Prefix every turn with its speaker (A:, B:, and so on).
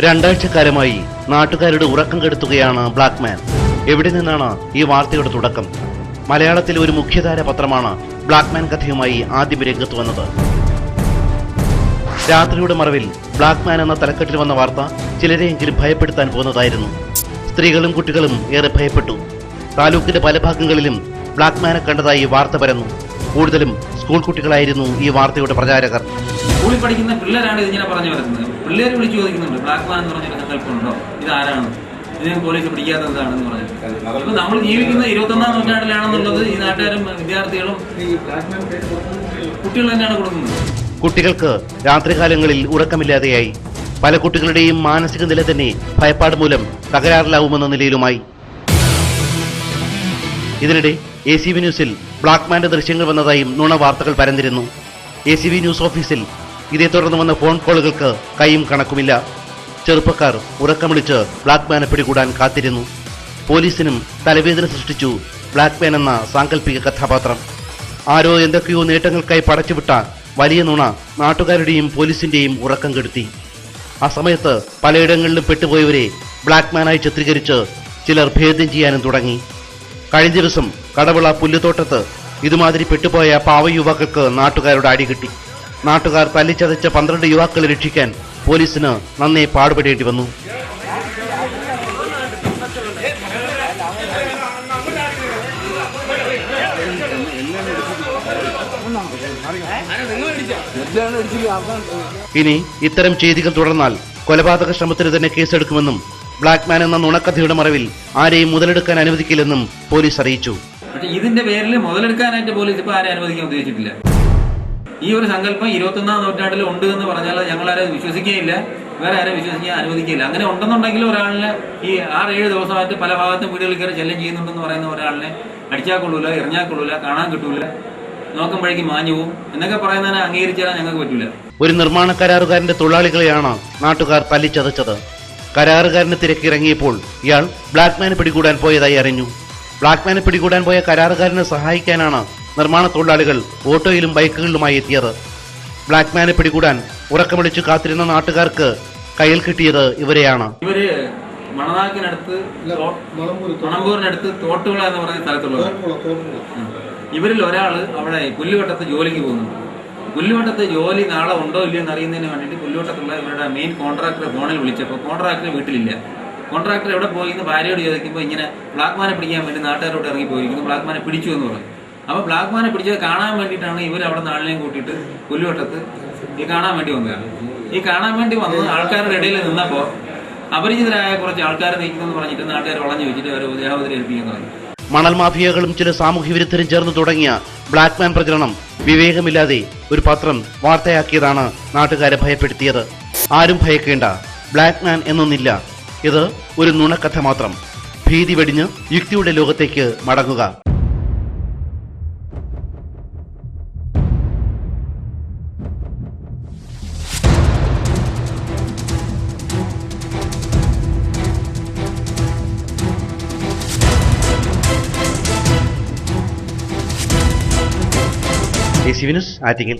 A: രണ്ടാഴ്ചക്കാലമായി നാട്ടുകാരുടെ ഉറക്കം കെടുത്തുകയാണ് ബ്ലാക്ക്മാൻ. എവിടെ നിന്നാണ് ഈ വാർത്തയുടെ തുടക്കം? മലയാളത്തിലെ ഒരു മുഖ്യധാര പത്രമാണ് ബ്ലാക്ക്മാൻ കഥയുമായി ആദ്യം രംഗത്ത് വന്നത്. രാത്രിയുടെ മറവിൽ ബ്ലാക്ക്മാൻ എന്ന തലക്കെട്ടിൽ വന്ന വാർത്ത ചിലരെയെങ്കിലും ഭയപ്പെടുത്താൻ പോകുന്നതായിരുന്നു. സ്ത്രീകളും കുട്ടികളും ഏറെ ഭയപ്പെട്ടു. താലൂക്കിന്റെ പല ഭാഗങ്ങളിലും ബ്ലാക്ക്മാനെ കണ്ടതായി വാർത്ത പരന്നു. കൂടുതലും സ്കൂൾ കുട്ടികളായിരുന്നു ഈ വാർത്തയുടെ പ്രചാരകർ.
B: സ്കൂളിൽ പഠിക്കുന്ന പിള്ളേരാണ് ഇതിങ്ങനെ പറഞ്ഞു വരുന്നത്. പിള്ളേർ വിളിച്ചു ചോദിക്കുന്നുണ്ട്, ബ്ലാക്ക്മാൻ എന്ന് പറഞ്ഞൊരു സങ്കല്പമുണ്ടോ, ഇതാരാണ്, ഇതിനെ പോലീസ് പിടിക്കാത്തത് എന്താണെന്ന് പറഞ്ഞിട്ട്. അപ്പൊ നമ്മൾ ജീവിക്കുന്ന 21ാം നൂറ്റാണ്ടിലാണെന്നുള്ളത് ഈ നാട്ടുകാരും വിദ്യാർത്ഥികളും കുട്ടികൾ തന്നെയാണ് കൊടുക്കുന്നത്.
A: കുട്ടികൾക്ക് രാത്രികാലങ്ങളിൽ ഉറക്കമില്ലാതെയായി. പല കുട്ടികളുടെയും മാനസിക നില തന്നെ ഭയപ്പാട് മൂലം തകരാറിലാവുമെന്ന നിലയിലുമായി. ഇതിനിടെ ACV ന്യൂസിൽ ബ്ലാക്ക്മാന്റെ ദൃശ്യങ്ങൾ വന്നതായും നുണ വാർത്തകൾ പരന്നിരുന്നു. ACV ന്യൂസ് ഓഫീസിൽ ഇതേ തുടർന്ന് വന്ന ഫോൺ കോളുകൾക്ക് കൈയും കണക്കുമില്ല. ചെറുപ്പക്കാർ ഉറക്കം വിളിച്ച് ബ്ലാക്ക്മാനെ പിടികൂടാൻ കാത്തിരുന്നു. പോലീസിനും തലവേദന സൃഷ്ടിച്ചു ബ്ലാക്ക്മാൻ എന്ന സാങ്കല്പിക കഥാപാത്രം. ആരോ എന്തൊക്കെയോ നേട്ടങ്ങൾക്കായി പടച്ചുവിട്ട വലിയ നുണ നാട്ടുകാരുടെയും പോലീസിന്റെയും ഉറക്കം കെടുത്തി. ആ സമയത്ത് പലയിടങ്ങളിലും പെട്ടുപോയവരെ ബ്ലാക്ക്മാനായി ചിത്രീകരിച്ച് ചിലർ ഭേദം ചെയ്യാനും തുടങ്ങി. കഴിഞ്ഞ ദിവസം കടവിള പുല്ലുതോട്ടത്ത് ഇതുമാതിരി പെട്ടുപോയ പാവ യുവാക്കൾക്ക് നാട്ടുകാരുടെ അടി കിട്ടി. നാട്ടുകാർ തല്ലിച്ചതച്ച 12 യുവാക്കളെ രക്ഷിക്കാൻ പോലീസിന് നന്നേ പാടുപെടേണ്ടി വന്നു. ഇനി ഇത്തരം ചെയ്തികൾ തുടർന്നാൽ കൊലപാതക ശ്രമത്തിന് തന്നെ കേസെടുക്കുമെന്നും ബ്ലാക്ക്മാൻ എന്ന നുണക്കഥയുടെ മറവിൽ ആരെയും മുതലെടുക്കാൻ അനുവദിക്കില്ലെന്നും പോലീസ് അറിയിച്ചു.
B: ഇതിന്റെ പേരിൽ മുതലെടുക്കാനായിട്ട് പോലീസ് ഇപ്പൊ ആരെയും അനുവദിക്കാൻ ഉദ്ദേശിച്ചിട്ടില്ല. ഈ ഒരു സങ്കല്പം 21ാം നൂറ്റാണ്ടിൽ ഉണ്ട് എന്ന് പറഞ്ഞാൽ ഞങ്ങൾ ആരെയും വിശ്വസിക്കുകയില്ല, വേറെ ആരെയും വിശ്വസിക്കാൻ അനുവദിക്കില്ല. അങ്ങനെ ഉണ്ടെന്നുണ്ടെങ്കിൽ ഒരാളിനെ ഈ 6-7 ദിവസമായിട്ട് പല ഭാഗത്തും വീടുകളിൽ കയറി ശല്യം ചെയ്യുന്നുണ്ടെന്ന് പറയുന്ന ഒരാളിനെ അടിച്ചാൽ കൊള്ളൂല, എറിഞ്ഞാൽ കൊള്ളൂല, കാണാൻ കിട്ടൂല, നോക്കുമ്പോഴേക്കും മാഞ്ഞു പോവും എന്നൊക്കെ പറയുന്നതിനെ അംഗീകരിച്ചാൽ ഞങ്ങൾക്ക് പറ്റൂല.
A: ഒരു നിർമ്മാണ കരാറുകാരന്റെ തൊഴിലാളികളെയാണ് നാട്ടുകാർ തല്ലിച്ചതച്ചത്. കരാറുകാരന് തിരക്കിറങ്ങിയപ്പോൾ ഇയാൾ ബ്ലാക്ക്മാനെ പിടികൂടാൻ പോയതായി അറിഞ്ഞു. ബ്ലാക്ക്മാനെ പിടികൂടാൻ പോയ കരാറുകാരനെ സഹായിക്കാനാണ് നിർമ്മാണ തൊഴിലാളികൾ ഓട്ടോയിലും ബൈക്കുകളിലുമായി എത്തിയത്. ബ്ലാക്ക്മാനെ പിടികൂടാൻ ഉറക്കമിളിച്ചു കാത്തിരുന്ന നാട്ടുകാർക്ക് കയ്യിൽ കിട്ടിയത് ഇവരെയാണ്.
B: ഇവര് മണനാക്കിനടുത്ത് മണമ്പൂരിനടുത്ത് തോട്ടുകുള എന്ന് പറയുന്ന സ്ഥലത്തുള്ളത്. ഇവരിൽ ഒരാള് അവിടെ പുല്ലുവട്ടത്ത് ജോലിക്ക് പോകുന്നുണ്ട്. പുല്ലുവട്ടത്ത് ജോലി നാളെ ഉണ്ടോ ഇല്ലയോ എന്ന് അറിയുന്നതിന് വേണ്ടിയിട്ട് പുല്ലുവട്ടത്തുള്ള ഇവരുടെ മെയിൻ കോൺട്രാക്ടറെ ഫോണിൽ വിളിച്ചപ്പോൾ കോൺട്രാക്ടർ വീട്ടിലില്ല. കോൺട്രാക്ടർ എവിടെ പോയി എന്ന് ഭാര്യയോട് ചോദിക്കുമ്പോൾ ഇങ്ങനെ ബ്ലാക്ക്മാനെ പിടിക്കാൻ വേണ്ടി നാട്ടുകാരോട് ഇറങ്ങി പോയിരിക്കുന്നു, ബ്ലാക്ക്മാനെ പിടിച്ചു എന്ന് പറയും. അപ്പോൾ ബ്ലാക്ക്മാനെ പിടിച്ചത് കാണാൻ വേണ്ടിയിട്ടാണ് ഇവർ അവിടെ നാളിനെയും കൂട്ടിയിട്ട് പുല്ലുവട്ടത്ത് ഈ കാണാൻ വേണ്ടി വന്നതാണ്. ഈ കാണാൻ വേണ്ടി വന്ന് ആൾക്കാരുടെ ഇടയിൽ നിന്നപ്പോൾ അപരിചിതരായ കുറച്ച് ആൾക്കാർ നിൽക്കുന്നെന്ന് പറഞ്ഞിട്ട് നാട്ടുകാർ വളഞ്ഞു വെച്ചിട്ട് അവരെ ദേഹോദരം ഏൽപ്പിക്കാൻ തുടങ്ങി.
A: മണൽ മാഫിയകളും ചില സാമൂഹ്യ വിരുദ്ധരും ചേർന്ന് തുടങ്ങിയ ബ്ലാക്ക്മാൻ പ്രചരണം വിവേകമില്ലാതെ ഒരു പത്രം വാർത്തയാക്കിയതാണ് നാട്ടുകാരെ ഭയപ്പെടുത്തിയത്. ആരും ഭയക്കേണ്ട, ബ്ലാക്ക്മാൻ എന്നൊന്നില്ല. ഇത് ഒരു നുണക്കഥ മാത്രം. ഭീതി വെടിഞ്ഞ് യുക്തിയുടെ ലോകത്തേക്ക് മടങ്ങുക. ACV news Attingal.